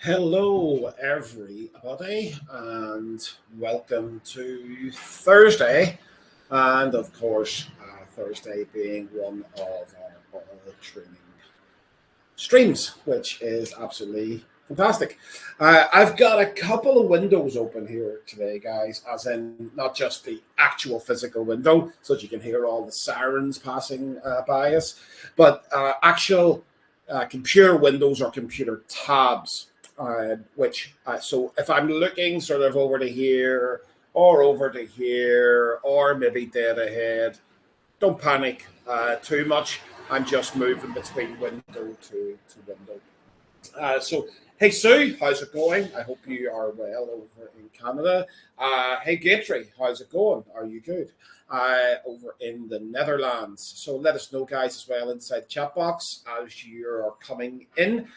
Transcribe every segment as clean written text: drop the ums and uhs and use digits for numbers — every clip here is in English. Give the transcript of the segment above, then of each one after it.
Hello, everybody, and welcome to Thursday. And of course, Thursday being one of our oral training streams, which is absolutely fantastic. I've got a couple of windows open here today, guys, as in not just the actual physical window, so that you can hear all the sirens passing by us, but actual computer windows or computer tabs. So if I'm looking sort of over to here or over to here or maybe dead ahead, don't panic too much. I'm just moving between window to window. Hey Sue, how's it going? I hope you are well over in Canada. Hey Gatry, how's it going? Are you good? Over in the Netherlands. So let us know, guys, as well inside the chat box as you're coming in.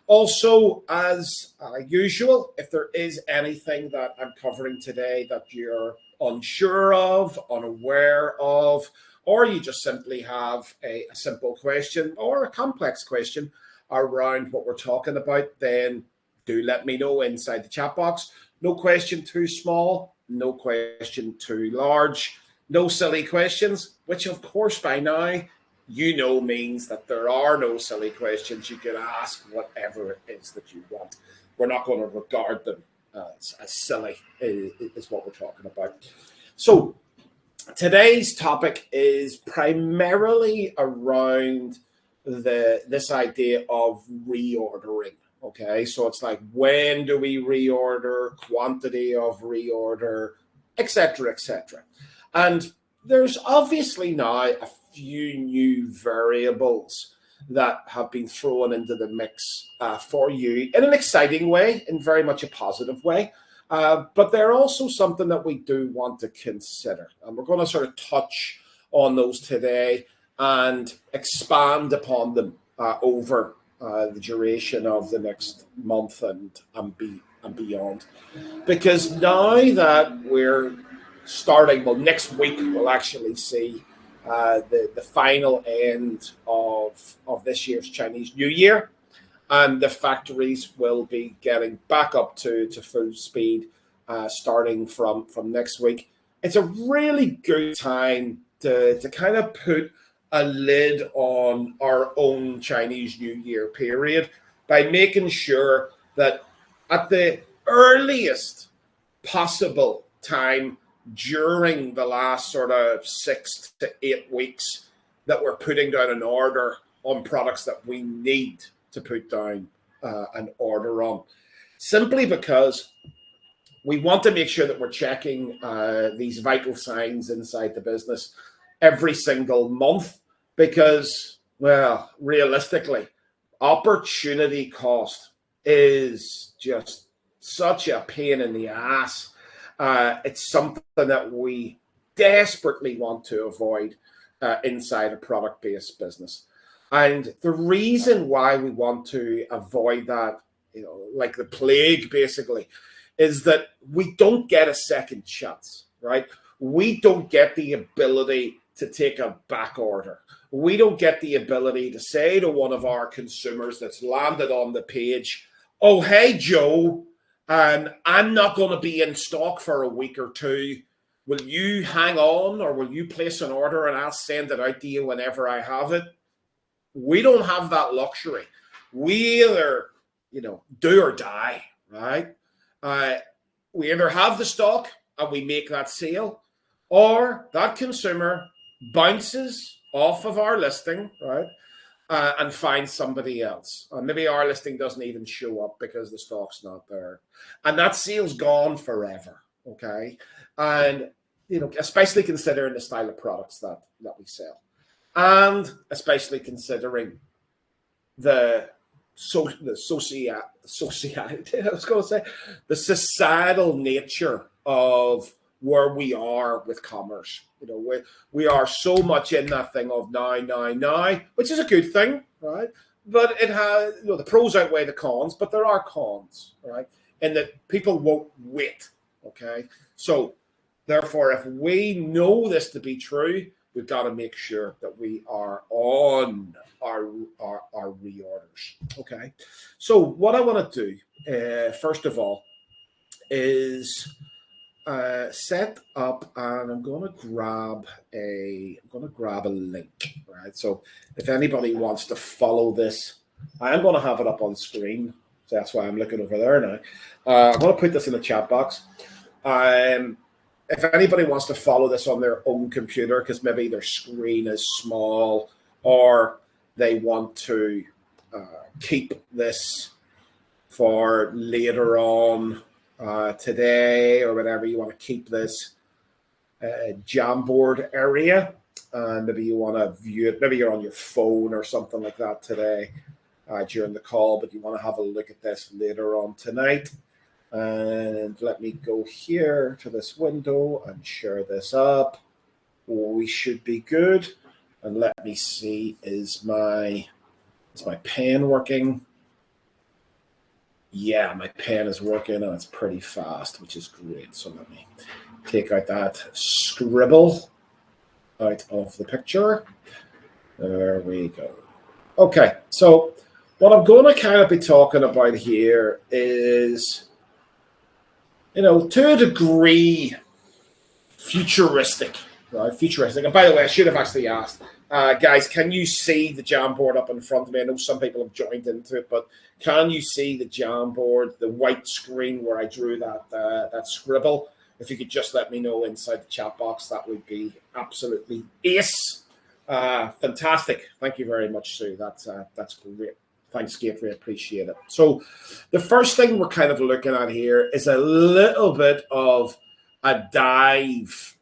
Also, as usual, if there is anything that I'm covering today that you're unsure of, unaware of, or you just simply have a simple question or a complex question around what we're talking about, then do let me know inside the chat box. No question too small, no question too large, no silly questions, which of course by now you know means that there are no silly questions. You can ask whatever it is that you want. We're not going to regard them as silly, is what we're talking about. So today's topic is primarily around this idea of reordering. Okay, so it's like, when do we reorder, quantity of reorder, etc., etc. And there's obviously now a few new variables that have been thrown into the mix for you in an exciting way, in very much a positive way. But they're also something that we do want to consider. And we're going to sort of touch on those today and expand upon them over the duration of the next month and beyond. Because now that we're starting, well, next week we'll actually see the final end of this year's Chinese New Year, and the factories will be getting back up to full speed starting from next week. It's a really good time to kind of put a lid on our own Chinese New Year period by making sure that at the earliest possible time during the last sort of 6 to 8 weeks that we're putting down an order on products that we need to put down an order on, simply because we want to make sure that we're checking these vital signs inside the business every single month, because, well, realistically, opportunity cost is just such a pain in the ass. It's something that we desperately want to avoid inside a product-based business. And the reason why we want to avoid that, like the plague, basically, is that we don't get a second chance, right? We don't get the ability to take a back order. We don't get the ability to say to one of our consumers that's landed on the page, oh, hey, Joe, I'm not going to be in stock for a week or two. Will you hang on, or will you place an order and I'll send it out to you whenever I have it? We don't have that luxury. We either, do or die, right? We either have the stock and we make that sale, or that consumer bounces off of our listing, right, and finds somebody else. Or maybe our listing doesn't even show up because the stock's not there. And that sale's gone forever, okay? And, especially considering the style of products that we sell. And especially considering the societal nature of where we are with commerce. We are so much in that thing of now, which is a good thing, right? But it has, the pros outweigh the cons, but there are cons, right? And that people won't wait, okay? So therefore, if we know this to be true, we've got to make sure that we are on our reorders. Okay, so what I want to do, first of all, is set up, and I'm going to grab a link, right? So if anybody wants to follow this, I am going to have it up on screen. So that's why I'm looking over there now. I'm going to put this in the chat box. If anybody wants to follow this on their own computer, because maybe their screen is small, or they want to keep this for later on today or whatever, you want to keep this Jamboard area, and maybe you want to view it, maybe you're on your phone or something like that today during the call, but you want to have a look at this later on tonight. And let me go here to this window and share this up. We should be good. And let me see, is my pen working? Yeah, my pen is working, and it's pretty fast, which is great. So let me take out that scribble out of the picture. There we go. Okay, so what I'm going to kind of be talking about here is, to a degree, futuristic, right? Futuristic. And by the way, I should have actually asked, guys, can you see the Jamboard up in front of me? I know some people have joined into it, but can you see the Jamboard, the white screen where I drew that scribble? If you could just let me know inside the chat box, that would be absolutely ace. Fantastic. Thank you very much, Sue. That's great. Thanks, Gateway. Appreciate it. So the first thing we're kind of looking at here is a little bit of a dive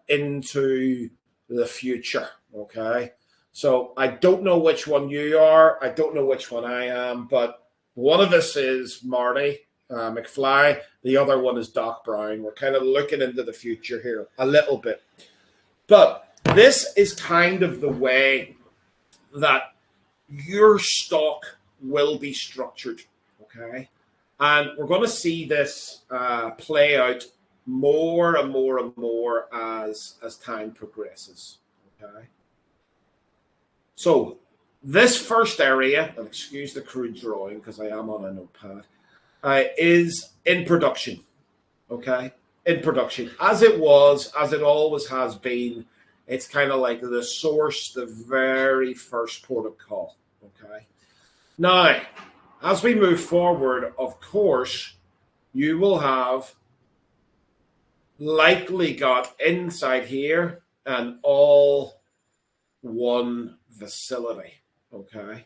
into the future, okay? So I don't know which one you are. I don't know which one I am, but one of us is Marty McFly. The other one is Doc Brown. We're kind of looking into the future here a little bit. But this is kind of the way that your stock will be structured, okay? And we're going to see this play out more and more and more as time progresses, okay? So this first area, and excuse the crude drawing because I am on a notepad, is in production, okay? In production, as it always has been. It's kind of like the source, the very first port of call, okay? Now, as we move forward, of course, you will have likely got inside here an all one facility, okay?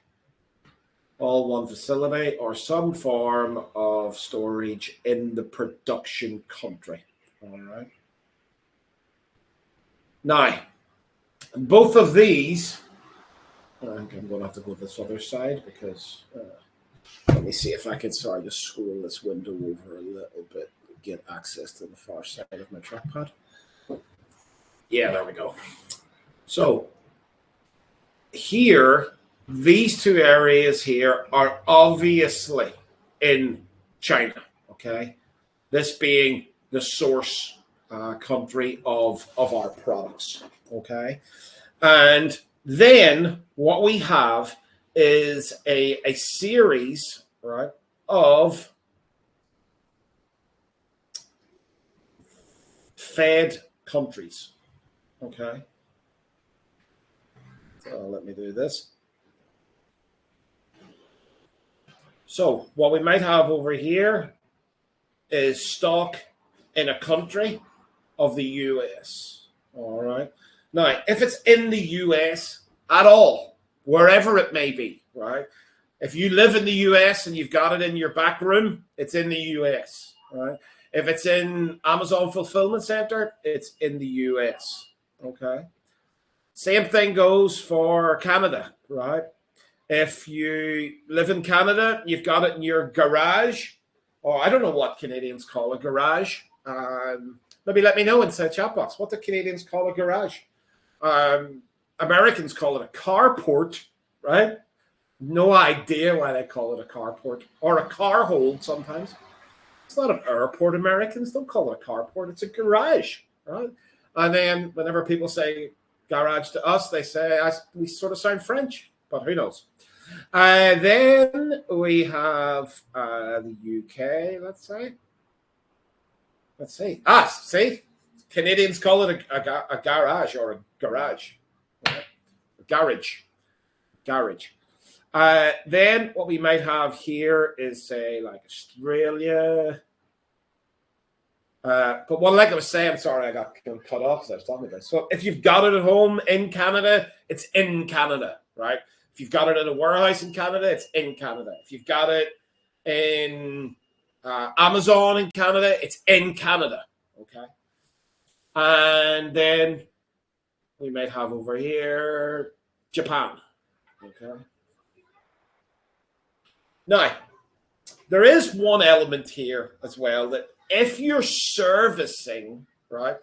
All one facility or some form of storage in the production country, all right? Now, both of these, I think I'm going to have to go to this other side because let me see if I can, sorry, just scroll this window over a little bit, get access to the far side of my trackpad. Yeah, there we go. So here, these two areas here are obviously in China, okay? This being the source country of our products, okay? And then what we have is a series, right, of fed countries, okay? So let me do this. So what we might have over here is stock in a country of the US, all right? Now, if it's in the US at all, wherever it may be, right? If you live in the US and you've got it in your back room, it's in the US, right? If it's in Amazon Fulfillment Center, it's in the US, okay? Same thing goes for Canada, right? If you live in Canada, you've got it in your garage, or I don't know what Canadians call a garage. Maybe let me know inside chat box. What do Canadians call a garage? Americans call it a carport, right? No idea why they call it a carport or a car hold sometimes. It's not an airport. Americans don't call it a carport. It's a garage, right? And then whenever people say Garage to us, they say we sort of sound French, but who knows? Then we have the UK, let's say. Let's see. See? Canadians call it a garage or a garage. Right? A garage. Garage. Then what we might have here is, say, like Australia. But what, like I was saying, sorry, I got cut off as I was talking about. So if you've got it at home in Canada, it's in Canada, right? If you've got it in a warehouse in Canada, it's in Canada. If you've got it in Amazon in Canada, it's in Canada, okay? And then we might have over here Japan, okay? Now, there is one element here as well, that if you're servicing, right,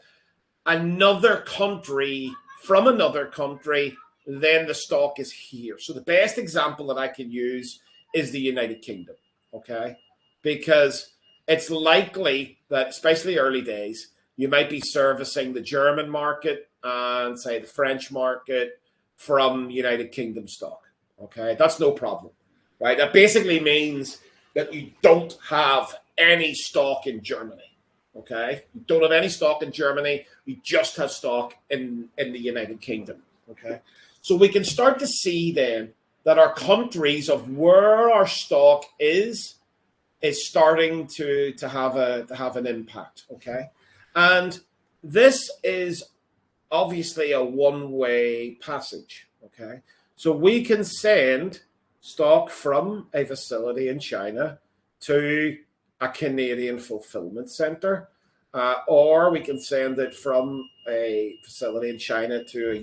another country from another country, then the stock is here. So the best example that I can use is the United Kingdom, okay? Because it's likely that, especially early days, you might be servicing the German market and, say, the French market from United Kingdom stock, okay? That's no problem, right? That basically means that you don't have any stock in Germany, okay? You don't have any stock in Germany. You just have stock in the United Kingdom, okay? So we can start to see then that our countries of where our stock is starting to have an impact, okay? And this is obviously a one-way passage, okay? So we can send stock from a facility in China to a Canadian fulfillment center, or we can send it from a facility in China to a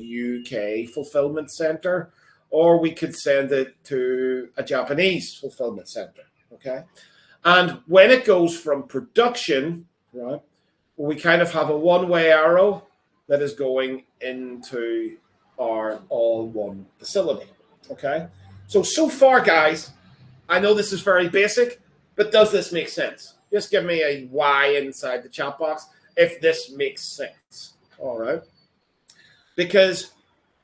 UK fulfillment center, or we could send it to a Japanese fulfillment center, okay? And when it goes from production, right, we kind of have a one-way arrow that is going into our all-one facility, okay? So far, guys, I know this is very basic, but does this make sense? Just give me a Y inside the chat box if this makes sense, all right? Because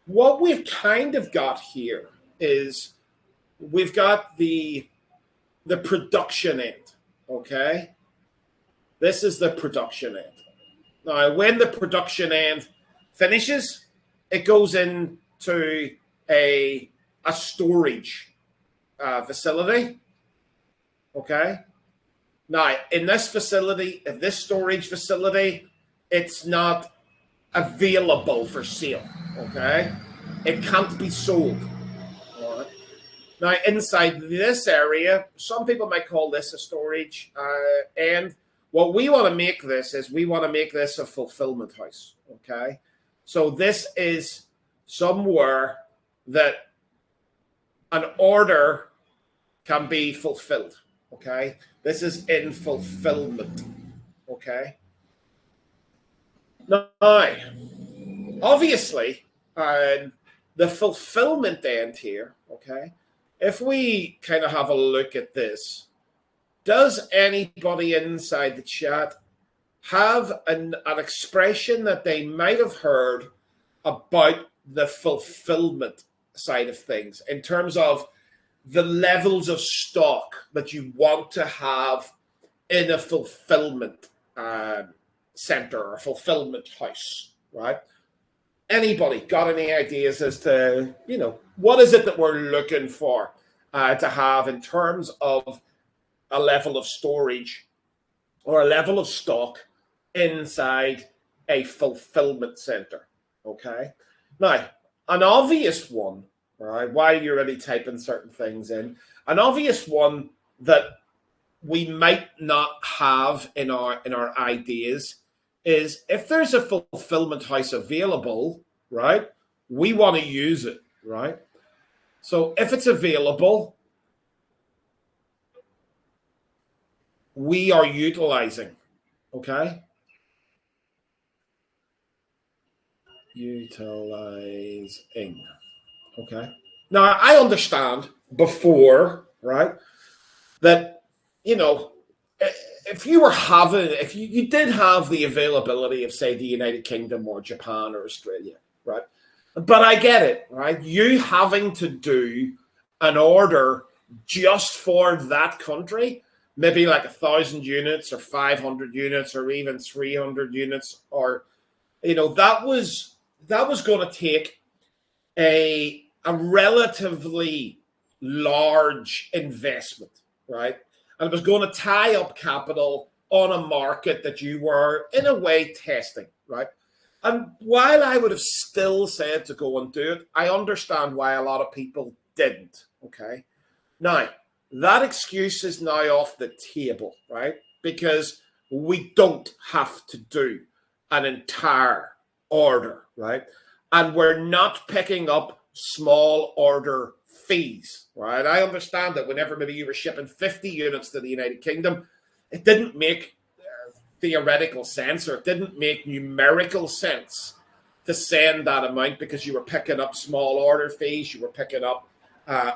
what we've kind of got here is we've got the production end, okay? This is the production end. Now, when the production end finishes, it goes into a storage facility, okay? Now, in this facility, in this storage facility, it's not available for sale, okay? It can't be sold, all right? Now, inside this area, some people might call this a storage, and what we want to make this is we want to make this a fulfillment house, okay? So this is somewhere that an order can be fulfilled, okay? This is in fulfillment, okay? Now, obviously, the fulfillment end here, okay? If we kind of have a look at this, does anybody inside the chat have an expression that they might have heard about the fulfillment side of things in terms of the levels of stock that you want to have in a fulfillment center or fulfillment house, right? Anybody got any ideas as to, what is it that we're looking for to have in terms of a level of storage or a level of stock inside a fulfillment center, okay? Now, an obvious one, all right, while you're really typing certain things in, an obvious one that we might not have in our ideas is if there's a fulfillment house available, right, we want to use it, right? So if it's available, we are utilizing, okay? Utilizing, okay? Now, I understand before, right, that, if you did have the availability of, say, the United Kingdom or Japan or Australia, right, But I get it, right? You having to do an order just for that country, maybe like 1,000 units or 500 units or even 300 units, or that was going to take a relatively large investment, right? And it was going to tie up capital on a market that you were in a way testing, right? And while I would have still said to go and do it, I understand why a lot of people didn't. Okay. Now, that excuse is now off the table, right? Because we don't have to do an entire order, right? And we're not picking up small order fees, right? I understand that whenever maybe you were shipping 50 units to the United Kingdom, it didn't make theoretical sense, or it didn't make numerical sense to send that amount because you were picking up small order fees, you were picking up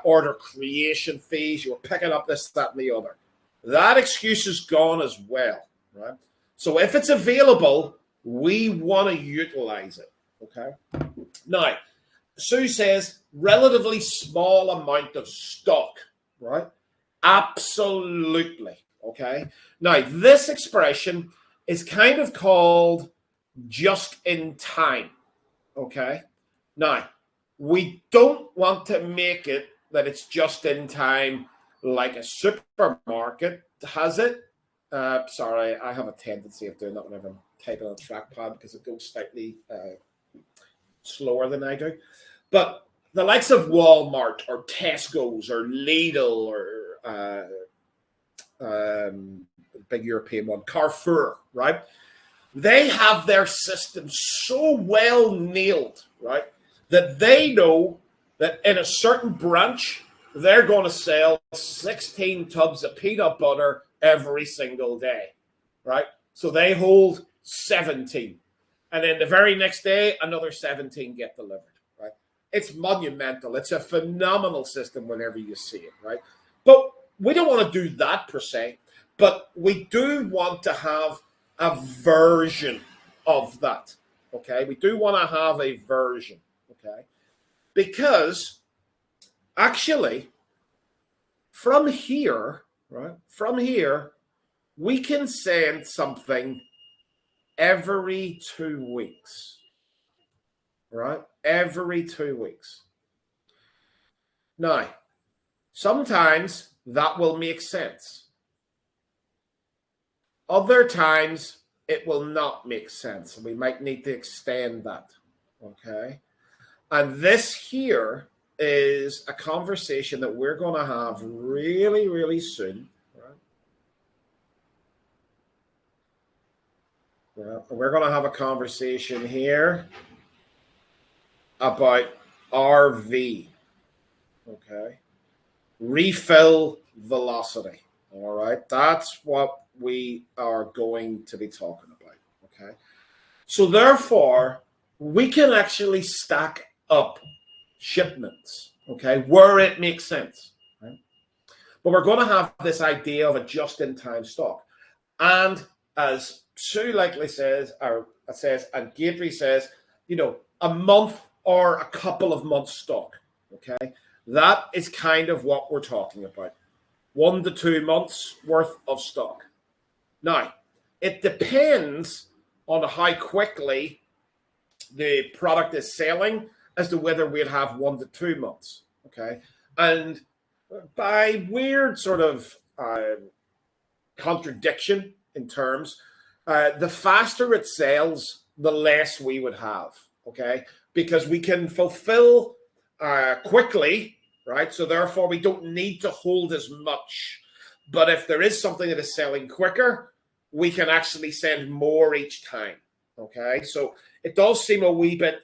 order creation fees, you were picking up this, that, and the other. That excuse is gone as well, right? So if it's available, we want to utilize it, okay? Now, Sue says relatively small amount of stock, right? Absolutely, okay? Now, this expression is kind of called just in time, okay? Now, we don't want to make it that it's just in time like a supermarket has it. Sorry, I have a tendency of doing that whenever I'm typing on a trackpad because it goes slightly slower than I do. But the likes of Walmart or Tesco's or Lidl or big European one, Carrefour, right? They have their system so well nailed, right, that they know that in a certain branch, they're going to sell 16 tubs of peanut butter every single day, right? So they hold 17. And then the very next day, another 17 get delivered, right? It's monumental. It's a phenomenal system whenever you see it, right? But we don't want to do that per se, but we do want to have a version of that, okay? We do want to have a version, okay? Because actually, from here, right, from here, we can send something every 2 weeks, right? Every 2 weeks. Now, sometimes that will make sense. Other times it will not make sense. We might need to extend that, okay? And this here is a conversation that we're going to have really, really soon. Right? We're going to have a conversation here about RV, okay? Refill velocity, all right? That's what we are going to be talking about, okay? So therefore, we can actually stack up shipments, okay, where it makes sense, right? But we're going to have this idea of a just-in-time stock. And as Sue likely says, and Gatry says, a month or a couple of months stock, okay? That is kind of what we're talking about. 1 to 2 months worth of stock. Now, it depends on how quickly the product is selling as to whether we'd have 1 to 2 months, okay? And by weird sort of contradiction in terms, the faster it sells, the less we would have, okay? Because we can fulfill quickly, right? So therefore, we don't need to hold as much. But if there is something that is selling quicker, we can actually send more each time, okay? So it does seem a wee bit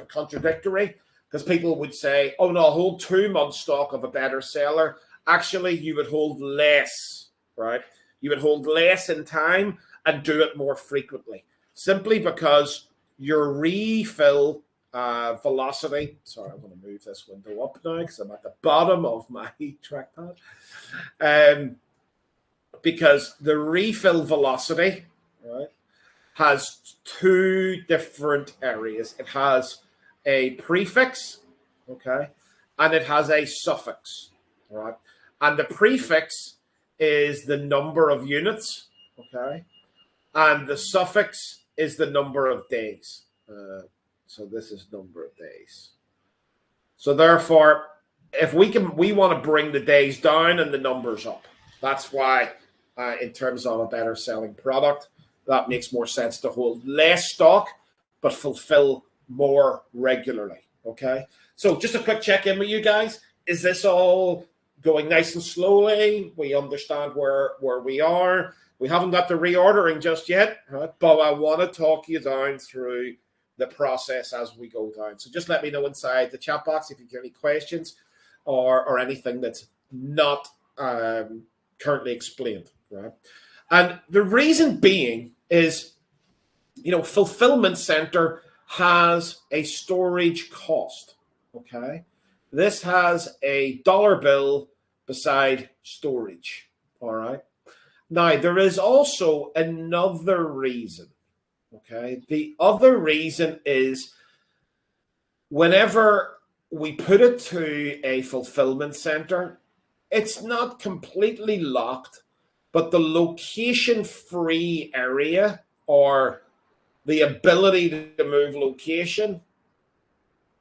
contradictory because people would say, oh, no, hold 2 months stock of a better seller. Actually, you would hold less, right? You would hold less in time and do it more frequently, simply because your refill velocity. Sorry, I'm going to move this window up now because I'm at the bottom of my trackpad. Because the refill velocity, right, has 2 different areas. It has a prefix, okay, and it has a suffix, all right? And the prefix is the number of units, okay, and the suffix is the number of days. So this is number of days. So therefore, if we want to bring the days down and the numbers up. That's why, in terms of a better selling product, that makes more sense to hold less stock but fulfill more regularly. Okay. So just a quick check in with you guys. Is this all going nice and slowly? We understand where we are. We haven't got the reordering just yet, right? But I want to talk you down through the process as we go down. So just let me know inside the chat box if you have any questions or anything that's not currently explained, right? And the reason being is, fulfillment center has a storage cost, okay? This has a dollar bill beside storage, all right? Now, there is also another reason, okay? The other reason is whenever we put it to a fulfillment center, it's not completely locked, but the location-free area or the ability to move location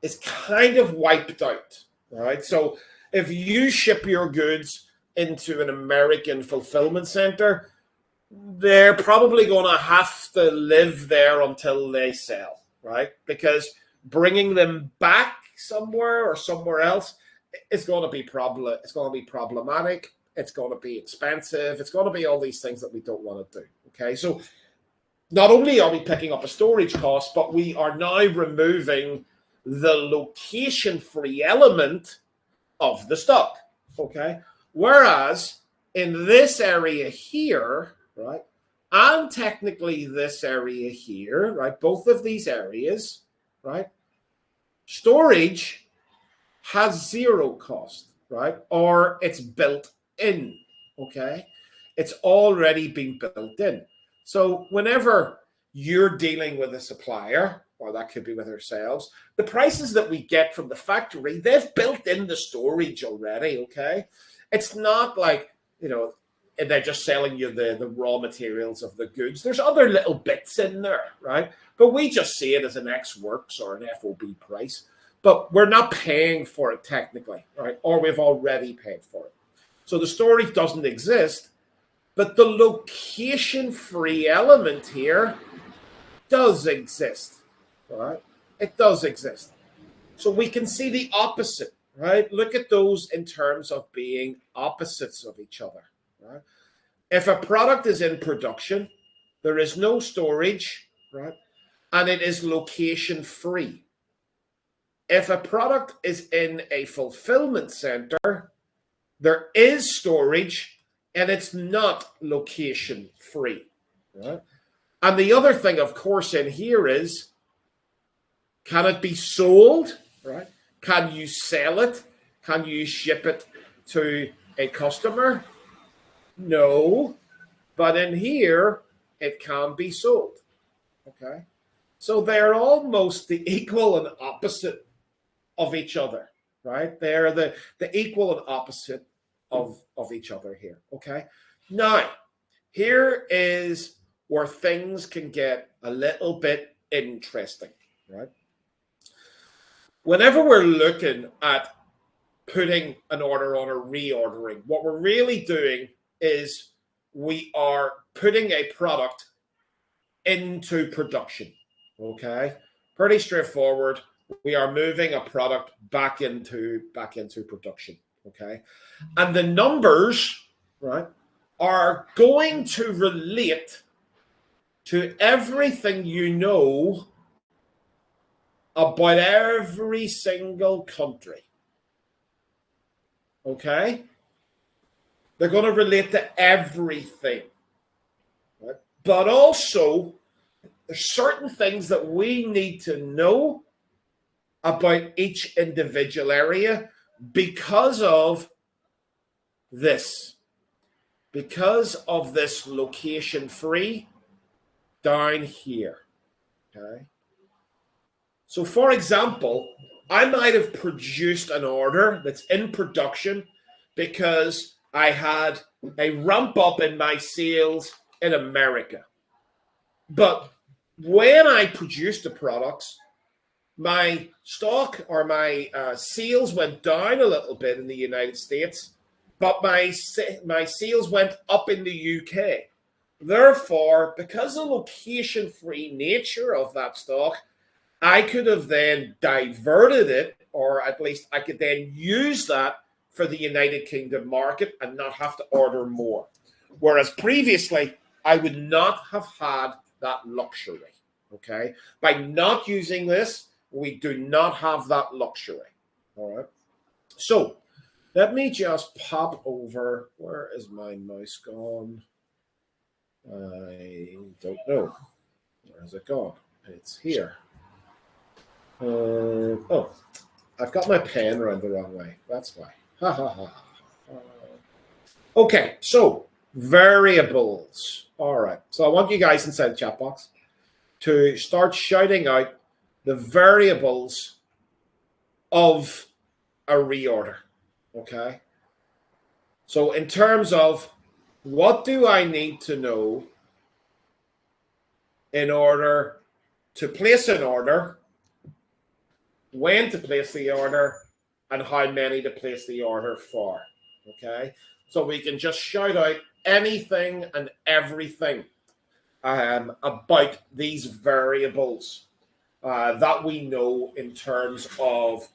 is kind of wiped out, right? So if you ship your goods into an American fulfillment center, they're probably going to have to live there until they sell, right? Because bringing them back somewhere or somewhere else is going to be It's going to be problematic. It's going to be expensive. It's going to be all these things that we don't want to do. Okay, so not only are we picking up a storage cost, but we are now removing the location-free element of the stock. Okay, whereas in this area here, right, and technically this area here, right, both of these areas, right, storage has zero cost, right, or it's built in, okay? It's already been built in. So whenever you're dealing with a supplier, or that could be with ourselves, the prices that we get from the factory, they've built in the storage already, okay? It's not like, they're just selling you the raw materials of the goods. There's other little bits in there, right? But we just see it as an Ex Works or an FOB price. But we're not paying for it technically, right? Or we've already paid for it. So the storage doesn't exist, but the location-free element here does exist, right? It does exist. So we can see the opposite, right? Look at those in terms of being opposites of each other, right? If a product is in production, there is no storage, right? And it is location-free. If a product is in a fulfillment center, there is storage and it's not location free, right? And the other thing, of course, in here is, can it be sold, right? Can you sell it? Can you ship it to a customer? No, but in here, it can be sold, okay? So they're almost the equal and opposite of each other, right? They're the equal and opposite of each other here, okay? Now, here is where things can get a little bit interesting, right? Whenever we're looking at putting an order on or reordering, what we're really doing is we are putting a product into production, okay? Pretty straightforward. We are moving a product back into production, okay? And the numbers, right, are going to relate to everything you know about every single country, okay? They're going to relate to everything, right? But also, there's certain things that we need to know about each individual area because of this location free down here, okay? So for example, I might have produced an order that's in production because I had a ramp up in my sales in America. But when I produced the products, my stock or my sales went down a little bit in the United States, but my sales went up in the UK. Therefore, because of the location-free nature of that stock, I could have then diverted it, or at least I could then use that for the United Kingdom market and not have to order more. Whereas previously, I would not have had that luxury. Okay. By not using this, we do not have that luxury. All right. So let me just pop over. Where is my mouse gone? I don't know. Where has it gone? It's here. Oh, I've got my pen around the wrong way. That's why. Ha ha ha. Okay, so variables. All right. So I want you guys inside the chat box to start shouting out the variables of a reorder. Okay. So in terms of what do I need to know in order to place an order, when to place the order, and how many to place the order for. Okay. So we can just shout out anything and everything about these variables that we know in terms of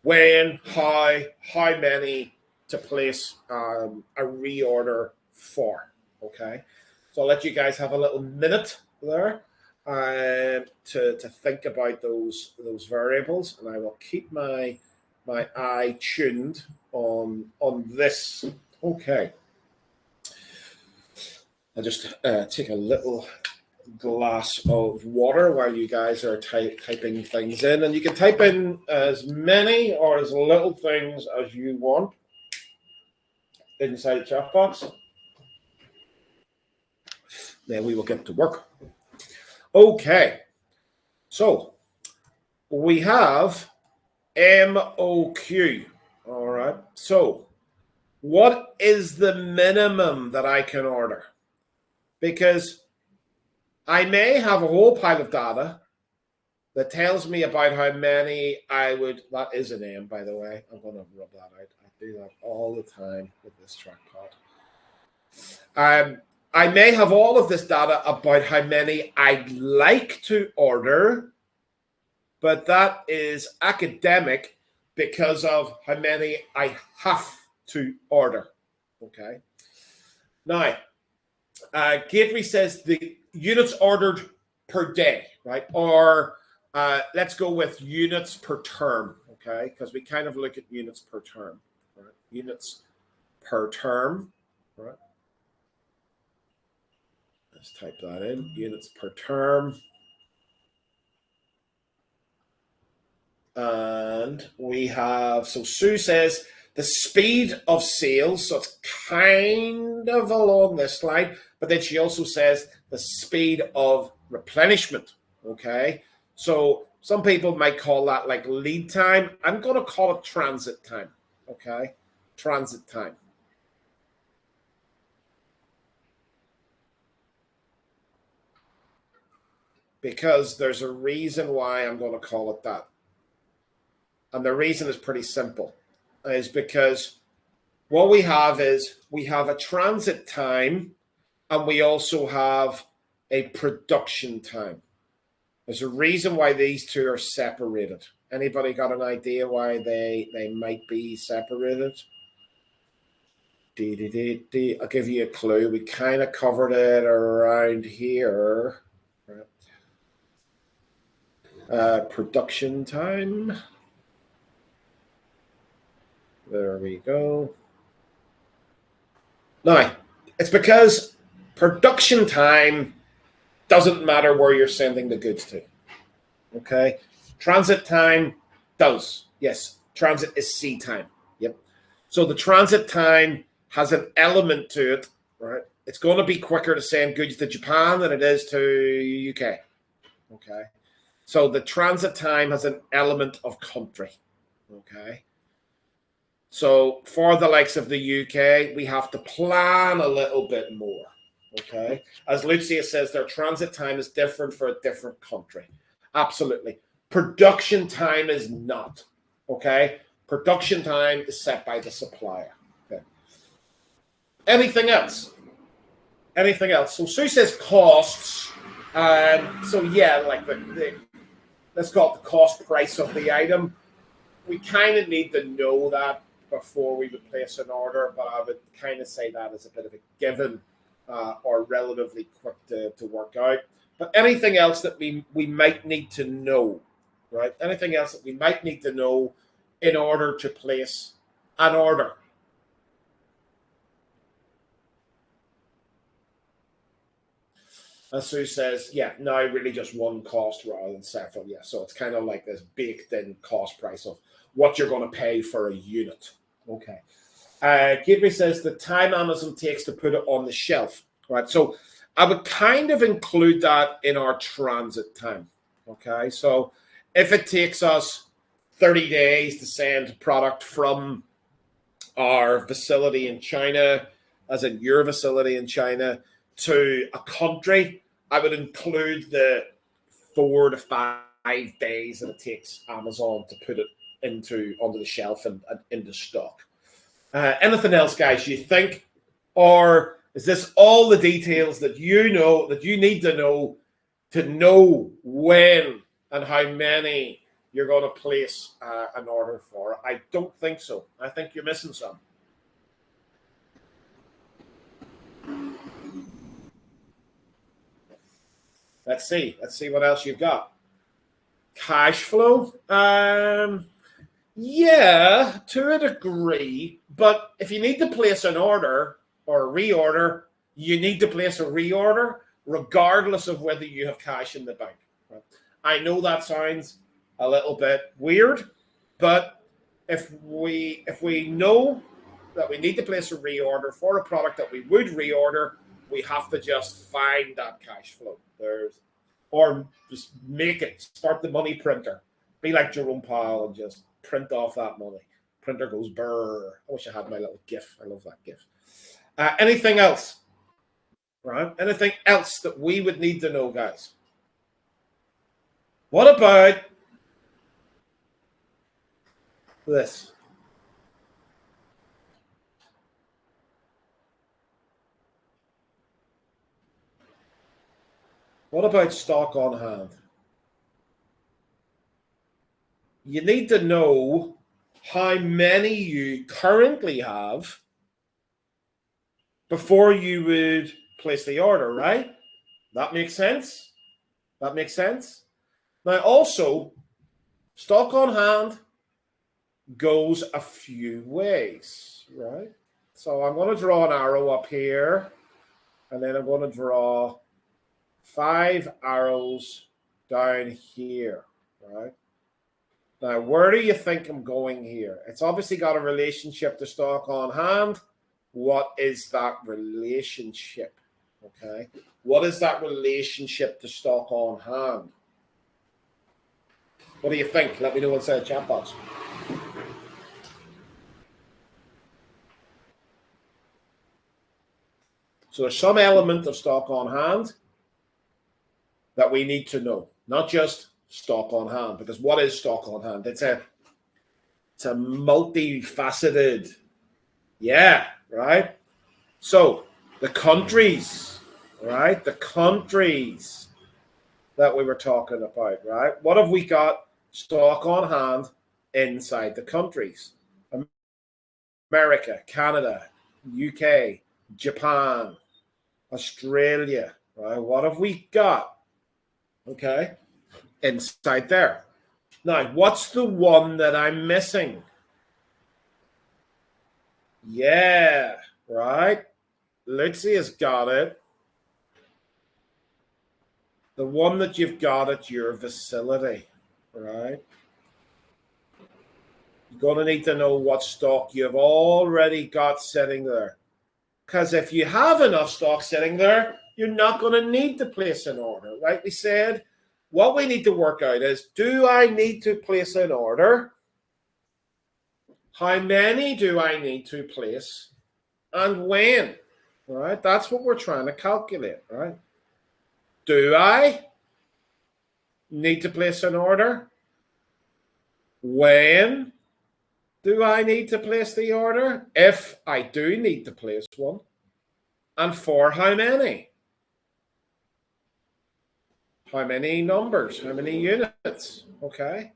when, how many to place a reorder for. Okay, so I'll let you guys have a little minute there to think about those variables, and I will keep my eye tuned on this. Okay, I'll just take a little glass of water while you guys are typing things in, and you can type in as many or as little things as you want inside the chat box. Then we will get to work. Okay, so we have MOQ. All right, so what is the minimum that I can order? Because I may have a whole pile of data that tells me about how many I would. That is an M, by the way. I'm going to rub that out. I do that all the time with this trackpad. I may have all of this data about how many I'd like to order, but that is academic because of how many I have to order. Okay. Now, Gateway says the units ordered per day, right? Or let's go with units per term, okay? Because we kind of look at units per term, right? Units per term, right? Let's type that in, units per term. And we have, so Sue says, the speed of sales, so it's kind of along this line, but then she also says the speed of replenishment, okay? So some people might call that like lead time. I'm going to call it transit time, okay? Transit time. Because there's a reason why I'm going to call it that. And the reason is pretty simple, is because what we have is we have a transit time and we also have a production time. There's a reason why these two are separated. Anybody got an idea why they might be separated? I'll give you a clue. We kind of covered it around here. Production time. There we go. Now, it's because production time doesn't matter where you're sending the goods to. Okay? Transit time does. Yes, transit is C time. Yep. So the transit time has an element to it, right? It's going to be quicker to send goods to Japan than it is to UK. Okay? So the transit time has an element of country. Okay. So for the likes of the UK, we have to plan a little bit more. Okay. As Lucia says, their transit time is different for a different country. Absolutely. Production time is not. Okay. Production time is set by the supplier. Okay. Anything else? Anything else? So Sue says costs. So yeah, like let's call it the cost price of the item. We kind of need to know that before we would place an order, but I would kind of say that as a bit of a given or relatively quick to work out. But anything else that we might need to know, right? Anything else that we might need to know in order to place an order? And Sue says, yeah, now really just one cost rather than several. Yeah, so it's kind of like this baked in cost price of what you're going to pay for a unit. Okay. Gateway says the time Amazon takes to put it on the shelf. Right. So I would kind of include that in our transit time. Okay. So if it takes us 30 days to send product from our facility in China, as in your facility in China, to a country, I would include the 4 to 5 days that it takes Amazon to put it onto the shelf and into stock. Anything else, guys, you think? Or is this all the details that you know, that you need to know when and how many you're going to place an order for? I don't think so. I think you're missing some. Let's see. Let's see what else you've got. Cash flow. Yeah, to a degree. But if you need to place an order or a reorder, you need to place a reorder regardless of whether you have cash in the bank. Right? I know that sounds a little bit weird, but if we know that we need to place a reorder for a product that we would reorder, we have to just find that cash flow. Or just make it. Start the money printer. Be like Jerome Powell and just print off that money. Printer goes brrr. I wish I had my little GIF. I love that GIF. Anything else? Right? Anything else that we would need to know, guys? What about this? What about stock on hand? You need to know how many you currently have before you would place the order, right? That makes sense? That makes sense? Now, also, stock on hand goes a few ways, right? So I'm going to draw an arrow up here, and then I'm going to draw 5 arrows down here, right? Now, where do you think I'm going here? It's obviously got a relationship to stock on hand. What is that relationship? Okay. What is that relationship to stock on hand? What do you think? Let me know inside the chat box. So there's some element of stock on hand that we need to know, not just stock on hand, because what is stock on hand? It's a multifaceted, yeah, right? So the countries, right? The countries that we were talking about, right? What have we got stock on hand inside the countries? America, Canada, UK, Japan, Australia, right? What have we got? Okay, inside there. Now, what's the one that I'm missing? Yeah, right. Lucia's got it. The one that you've got at your facility, right? You're going to need to know what stock you've already got sitting there. Because if you have enough stock sitting there, you're not going to need to place an order. Like we said, what we need to work out is, do I need to place an order? How many do I need to place? And when? Right? That's what we're trying to calculate, right? Do I need to place an order? When do I need to place the order? If I do need to place one. And for how many? How many numbers? How many units? Okay.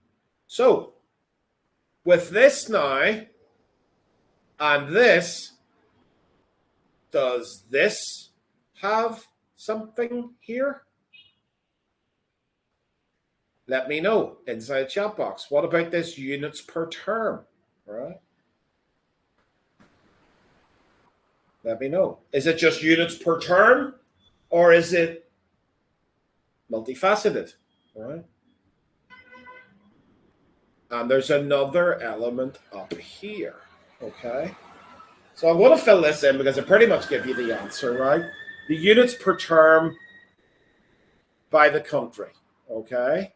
So, with this now, and this, does this have something here? Let me know inside the chat box. What about this units per term? Right? Let me know. Is it just units per term, or is it multifaceted? Right? And there's another element up here. Okay. So I'm going to fill this in because it pretty much gives you the answer, right? The units per term by the country. Okay.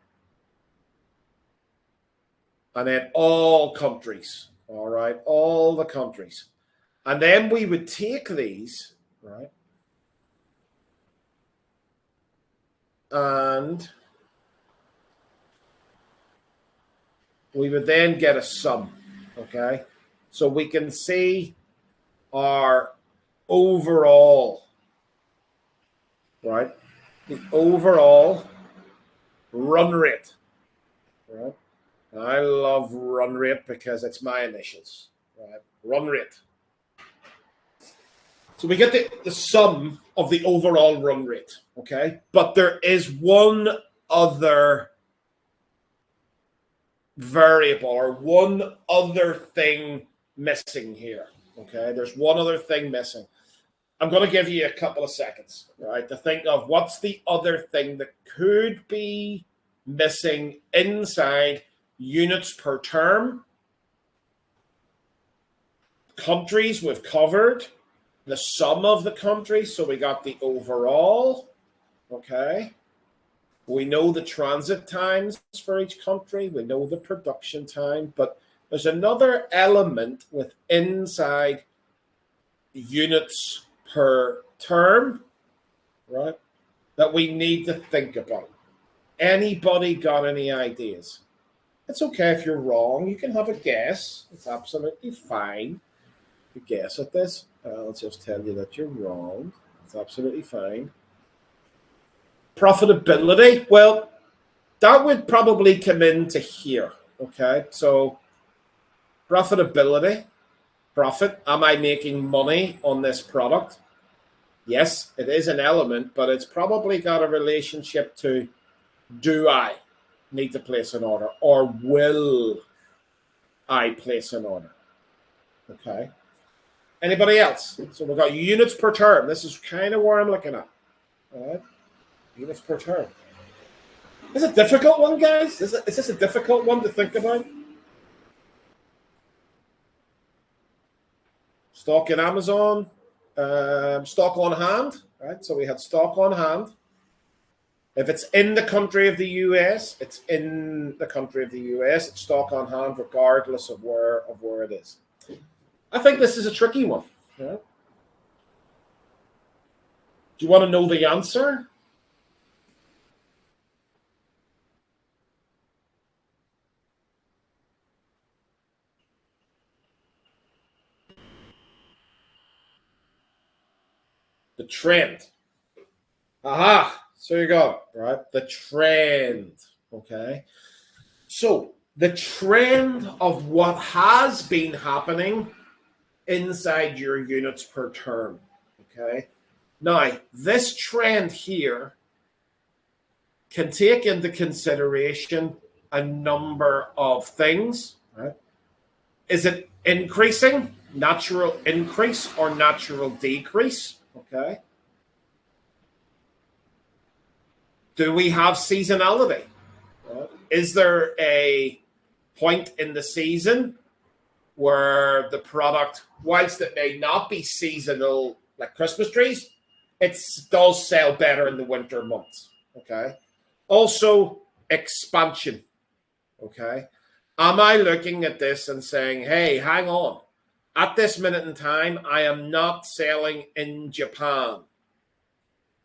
And then all countries. All right. All the countries. And then we would take these, right? And we would then get a sum, okay? So we can see our overall, right? The overall run rate, right? And I love run rate because it's my initials, right? Run rate. So we get the sum of the overall run rate, okay? But there is one other variable or one other thing missing here, okay? There's one other thing missing. I'm going to give you a couple of seconds, right, to think of what's the other thing that could be missing inside units per term. Countries we've covered. The sum of the countries, so we got the overall, okay? We know the transit times for each country. We know the production time, but there's another element with inside units per term, right, that we need to think about. Anybody got any ideas? It's okay if you're wrong. You can have a guess. It's absolutely fine to guess at this. I'll just tell you that you're wrong. It's absolutely fine. Profitability, well, that would probably come into here. Okay, so profitability, profit. Am I making money on this product? Yes, it is an element, but it's probably got a relationship to, do I need to place an order, or will I place an order? Okay. Anybody else? So we've got units per term. This is kind of where I'm looking at. All right. Units per term. Is it a difficult one, guys? Is this a difficult one to think about? Stock in Amazon, stock on hand, right? So we had stock on hand. If it's in the country of the US, it's in the country of the US. It's stock on hand, regardless of where it is. I think this is a tricky one. Yeah. Do you want to know the answer? The trend. Aha. So you go, right? The trend. Okay. So the trend of what has been happening inside your units per term. Okay. Now, this trend here can take into consideration a number of things. Right? Is it increasing, natural increase, or natural decrease? Okay. Do we have seasonality? Is there a point in the season where the product, whilst it may not be seasonal like Christmas trees, it does sell better in the winter months? Okay. Also, expansion. Okay. Am I looking at this and saying, hey, hang on. At this minute in time, I am not selling in Japan.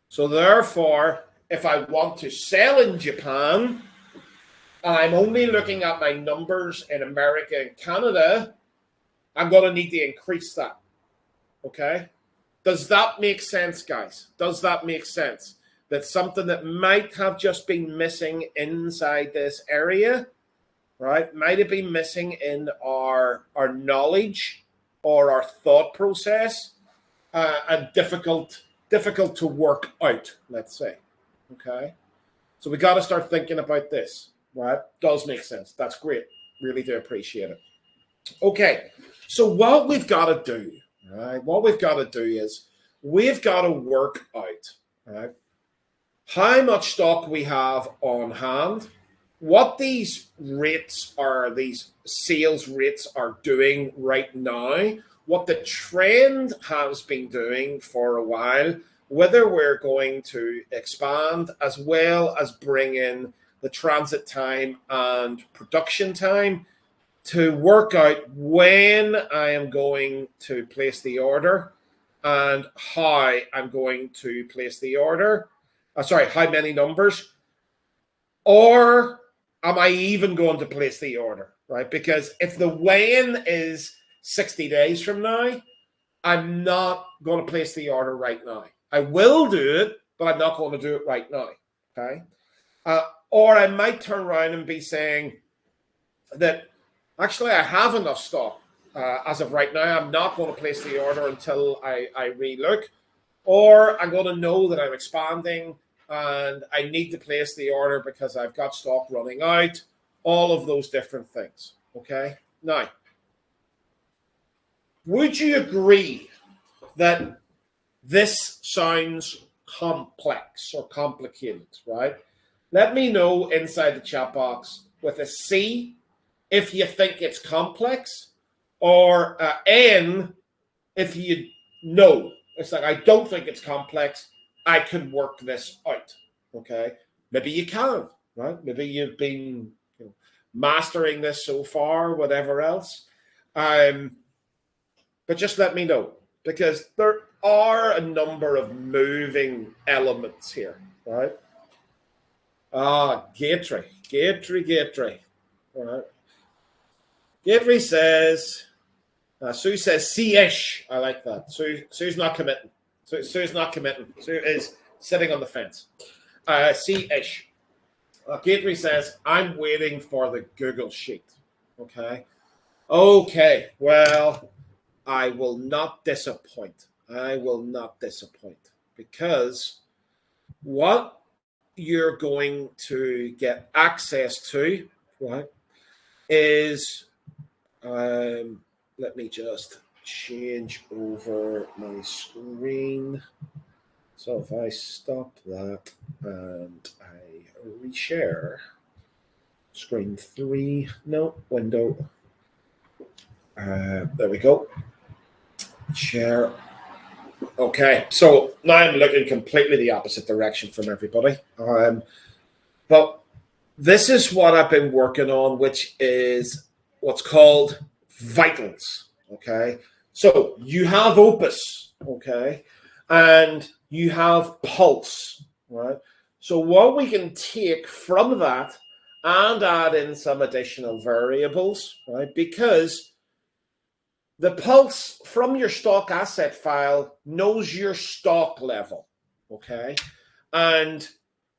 So therefore, if I want to sell in Japan, and I'm only looking at my numbers in America and Canada, I'm going to need to increase that. Okay? Does that make sense, guys? Does that make sense? That something that might have just been missing inside this area, right, might have been missing in our knowledge or our thought process, and difficult to work out, let's say. Okay? So we got to start thinking about this, right? Does make sense. That's great. Really do appreciate it. Okay, so what we've got to do, right? What we've got to do is we've got to work out, right, how much stock we have on hand, what these rates are, these sales rates are doing right now, what the trend has been doing for a while, whether we're going to expand as well as bring in the transit time and production time to work out when I am going to place the order and how I'm going to place the order. How many numbers, or am I even going to place the order, right? Because if the weigh-in is 60 days from now, I'm not going to place the order right now. I will do it, but I'm not going to do it right now, okay? Or I might turn around and be saying that, actually, I have enough stock as of right now. I'm not going to place the order until I relook. Or I'm going to know that I'm expanding and I need to place the order because I've got stock running out. All of those different things. Okay? Now, would you agree that this sounds complex or complicated, right? Let me know inside the chat box with a C if you think it's complex, or N if you know. It's like, I don't think it's complex. I can work this out. Okay? Maybe you can, right? Maybe you've been mastering this so far, whatever else. But just let me know, because there are a number of moving elements here, right? Gatry. All right. Gatry says, Sue says C-ish. I like that. Sue's not committing. Sue's not committing. Sue is sitting on the fence. C-ish. Gatry says, I'm waiting for the Google Sheet. Okay. Okay. Well, I will not disappoint. Because what you're going to get access to, right, is let me just change over my screen. So if I stop that and I reshare screen 3, no, window. There we go. Share. Okay, so now I'm looking completely the opposite direction from everybody. But this is what I've been working on, which is what's called vitals. Okay, so you have opus, okay, and you have pulse, right? So what we can take from that and add in some additional variables, right? Because the pulse from your stock asset file knows your stock level, okay? And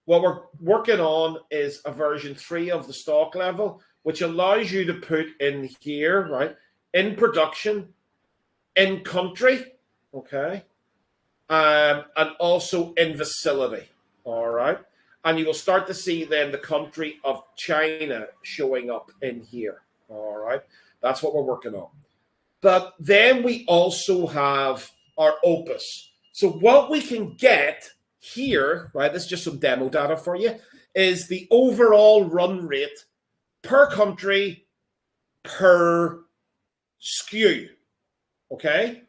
what we're working on is a version 3 of the stock level, which allows you to put in here, right, in production, in country, okay, and also in facility, all right? And you will start to see then the country of China showing up in here, all right? That's what we're working on. But then we also have our opus. So what we can get here, right, this is just some demo data for you, is the overall run rate per country per SKU. Okay?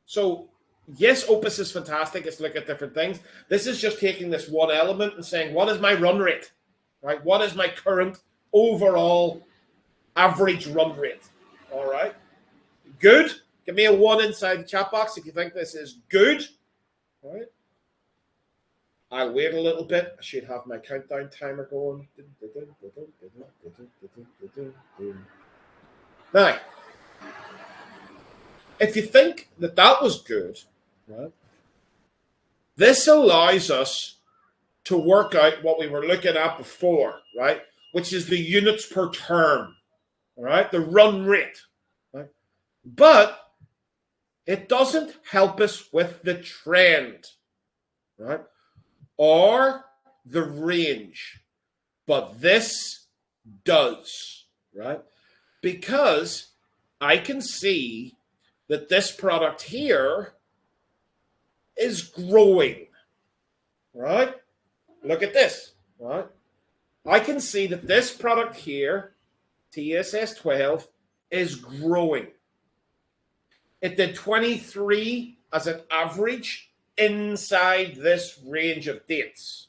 So yes, opus is fantastic. Let's look at different things. This is just taking this one element and saying, what is my run rate? right? What is my current overall average run rate? All right. Good. Give me a 1 inside the chat box if you think this is good. All right. I'll wait a little bit. I should have my countdown timer going. Now, if you think that that was good, right, this allows us to work out what we were looking at before, right, which is the units per term, all right, the run rate, right? But it doesn't help us with the trend, right, or the range, but this does, right? Because I can see that this product here is growing, right? Look at this, right? I can see that this product here, TSS 12, is growing. It did 23 as an average inside this range of dates.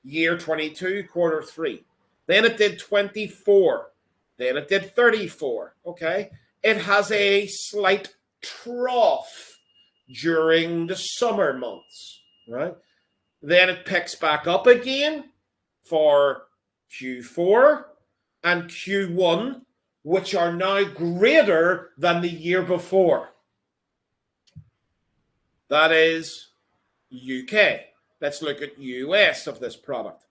Year 22, quarter 3. Then it did 24. Then it did 34. Okay. It has a slight trough during the summer months, right? Then it picks back up again for Q4 and Q1, which are now greater than the year before. That is UK. Let's look at US of this product.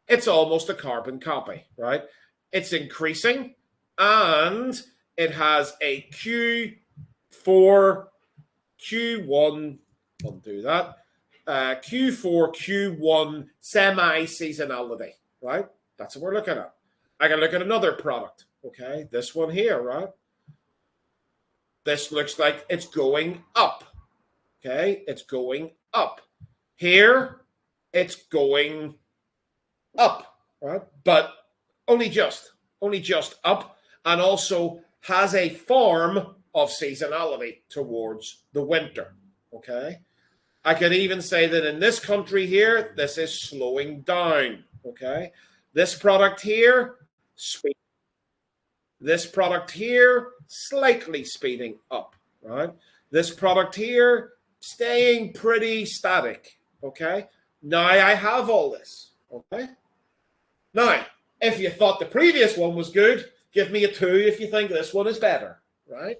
It's almost a carbon copy, right? It's increasing, and it has a Q4, Q1, undo that, Q4, Q1 semi-seasonality, right? That's what we're looking at. I can look at another product, okay? This one here, right? This looks like it's going up, okay? It's going up. Here, it's going up, right? But only just up, and also has a form of seasonality towards the winter, okay? I could even say that in this country here, this is slowing down, okay? This product here, slightly speeding up, right? This product here, staying pretty static, okay? Now I have all this, okay? Now, if you thought the previous one was good, give me a 2 if you think this one is better, right?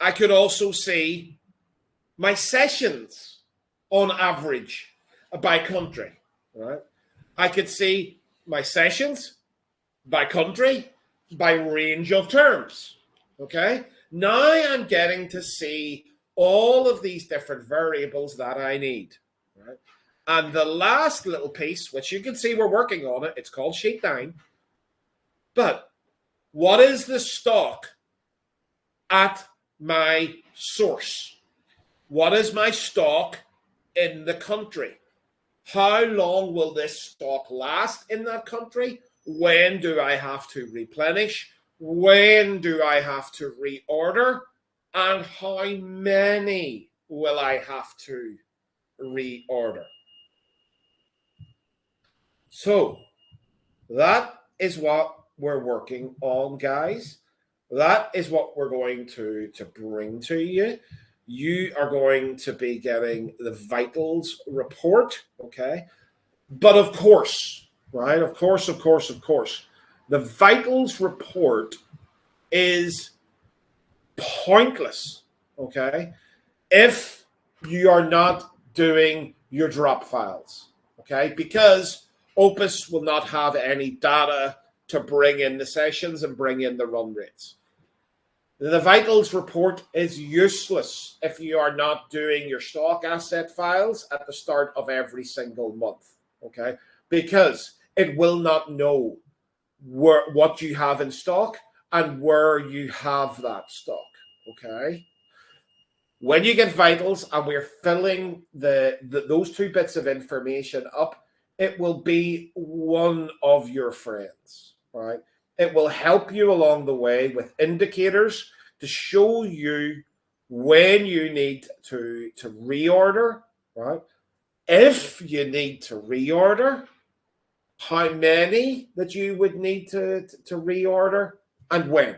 I could also see my sessions on average by country, right? I could see my sessions by country, by range of terms, okay? Now I'm getting to see all of these different variables that I need, right? And the last little piece, which you can see we're working on it, it's called sheet 9. But what is the stock at my source? What is my stock in the country? How long will this stock last in that country? When do I have to replenish? When do I have to reorder? And how many will I have to reorder? So that is what we're working on, guys. That is what we're going to bring to you. You are going to be getting the vitals report, okay? But of course, right? Of course, the vitals report is pointless, okay? If you are not doing your drop files, okay? Because Opus will not have any data to bring in the sessions and bring in the run rates. The vitals report is useless if you are not doing your stock asset files at the start of every single month, okay? Because it will not know what you have in stock and where you have that stock, okay? When you get vitals and we're filling those 2 bits of information up, it will be one of your friends, right? It will help you along the way with indicators to show you when you need to reorder, right? if you need to reorder, how many that you would need to reorder, and when.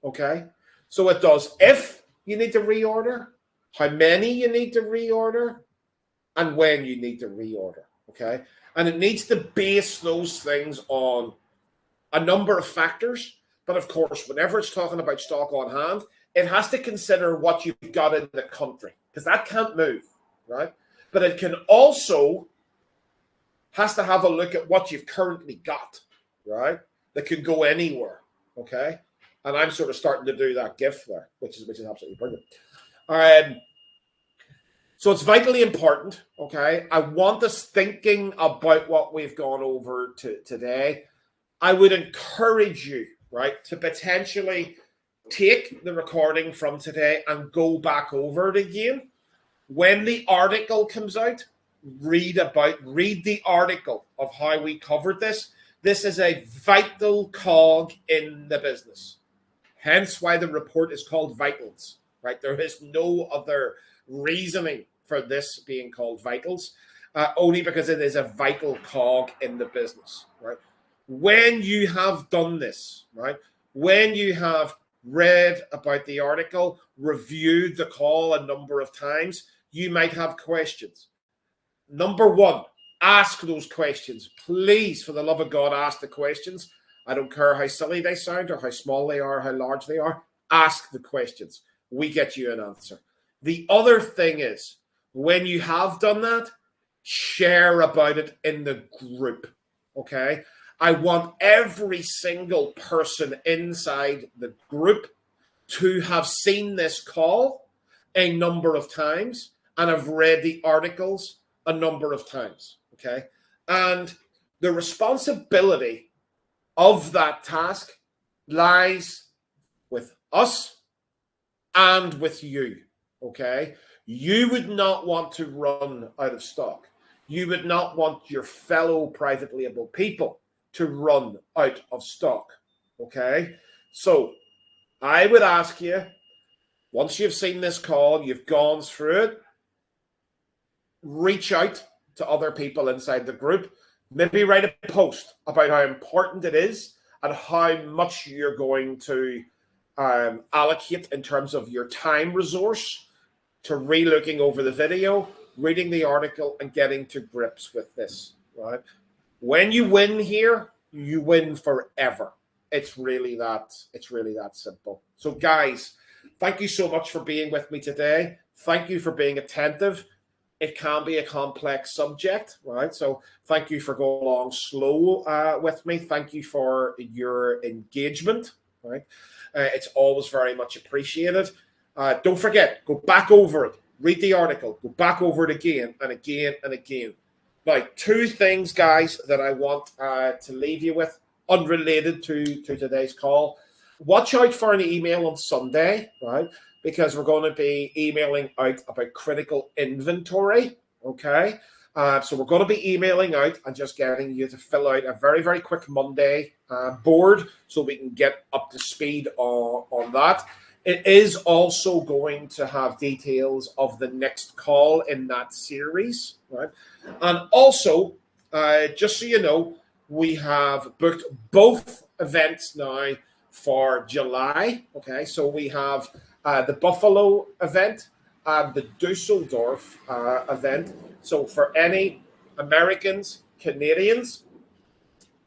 Okay, so it does if you need to reorder, how many you need to reorder, and when you need to reorder. Okay, and it needs to base those things on a number of factors. But of course, whenever it's talking about stock on hand, it has to consider what you've got in the country, because that can't move, right? But it can also has to have a look at what you've currently got, right? That could go anywhere, okay? And I'm sort of starting to do that GIF there, which is absolutely brilliant. So it's vitally important, okay? I want us thinking about what we've gone over today. I would encourage you, right, to potentially take the recording from today and go back over it again. When the article comes out, read the article of how we covered this. This is a vital cog in the business. Hence why the report is called Vitals, right? There is no other reasoning for this being called Vitals, only because it is a vital cog in the business, right? When you have done this, right? When you have read about the article, reviewed the call a number of times, you might have questions. Number one, ask those questions. Please, for the love of God, ask the questions. I don't care how silly they sound or how small they are, how large they are. Ask the questions. We get you an answer. The other thing is, when you have done that, share about it in the group, okay? I want every single person inside the group to have seen this call a number of times and have read the articles a number of times, okay? And the responsibility of that task lies with us and with you, okay? You would not want to run out of stock. You would not want your fellow privately able people to run out of stock, okay? So I would ask you, once you've seen this call, you've gone through it, reach out to other people inside the group, maybe write a post about how important it is and how much you're going to allocate in terms of your time resource to re-looking over the video, reading the article, and getting to grips with this, right? When you win here, you win forever. It's really that simple. So guys, thank you so much for being with me today. Thank you for being attentive. It can be a complex subject, right? So thank you for going along slow with me. Thank you for your engagement, right? It's always very much appreciated. Don't forget, go back over it, read the article, go back over it again and again and again. Now, two things, guys, that I want to leave you with, unrelated to today's call. Watch out for an email on Sunday, right? Because we're going to be emailing out about critical inventory, okay? So we're going to be emailing out and just getting you to fill out a very, very quick Monday board so we can get up to speed on that. It is also going to have details of the next call in that series, right? And also, just so you know, we have booked both events now for July, okay? So we have the Buffalo event and the Dusseldorf event. So for any Americans, Canadians,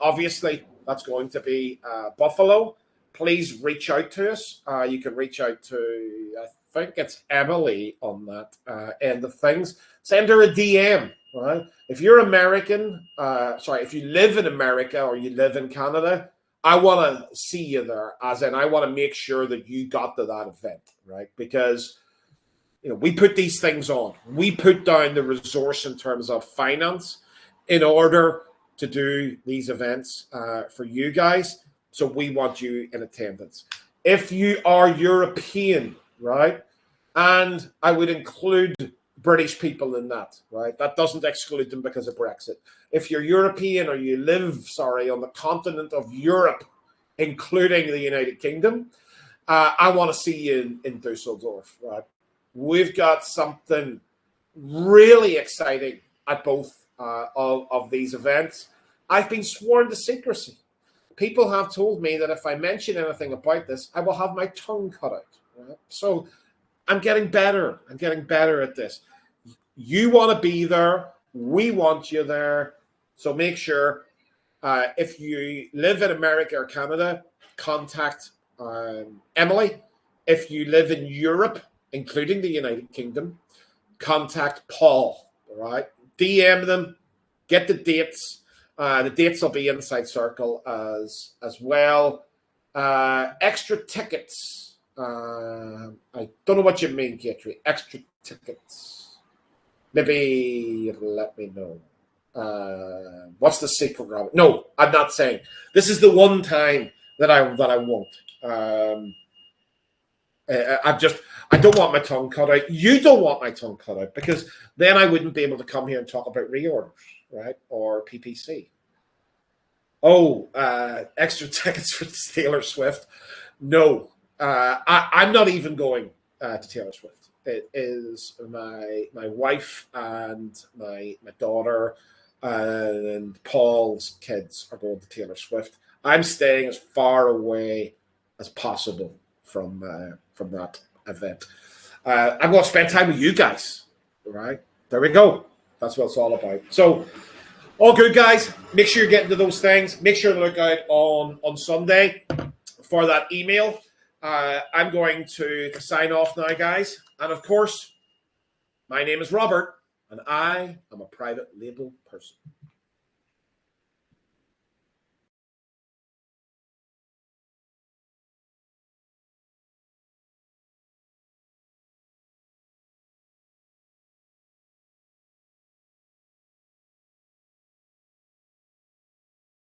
obviously that's going to be Buffalo. Please reach out to us. You can reach out to, I think it's Emily on that end of things. Send her a DM, right? If you're American, if you live in America or you live in Canada, I want to see you there, as in I want to make sure that you got to that event, right? Because, you know, we put these things on. We put down the resource in terms of finance in order to do these events for you guys. So we want you in attendance. If you are European, right, and I would include British people in that, right? That doesn't exclude them because of Brexit. If you're European or you live, on the continent of Europe, including the United Kingdom, I want to see you in Dusseldorf, right? We've got something really exciting at both of these events. I've been sworn to secrecy. People have told me that if I mention anything about this, I will have my tongue cut out. Right? So I'm getting better. I'm getting better at this. You want to be there. We want you there. So make sure if you live in America or Canada, contact Emily. If you live in Europe, including the United Kingdom, contact Paul. All right. DM them. Get the dates. The dates will be inside circle as well. Extra tickets. I don't know what you mean, Katri. Extra tickets. Maybe let me know. What's the secret, Robert? No, I'm not saying. This is the one time that I won't. I don't want my tongue cut out. You don't want my tongue cut out because then I wouldn't be able to come here and talk about reorders, right? Or PPC. Oh, extra tickets for Taylor Swift. No, I'm not even going to Taylor Swift. It is my wife and my daughter and Paul's kids are going to Taylor Swift. I'm staying as far away as possible from that event. I'm going to spend time with you guys. All right, there we go. That's what it's all about. So, all good, guys. Make sure you're getting to those things. Make sure to look out on Sunday for that email. I'm going to sign off now, guys. And of course, my name is Robert, and I am a private label person.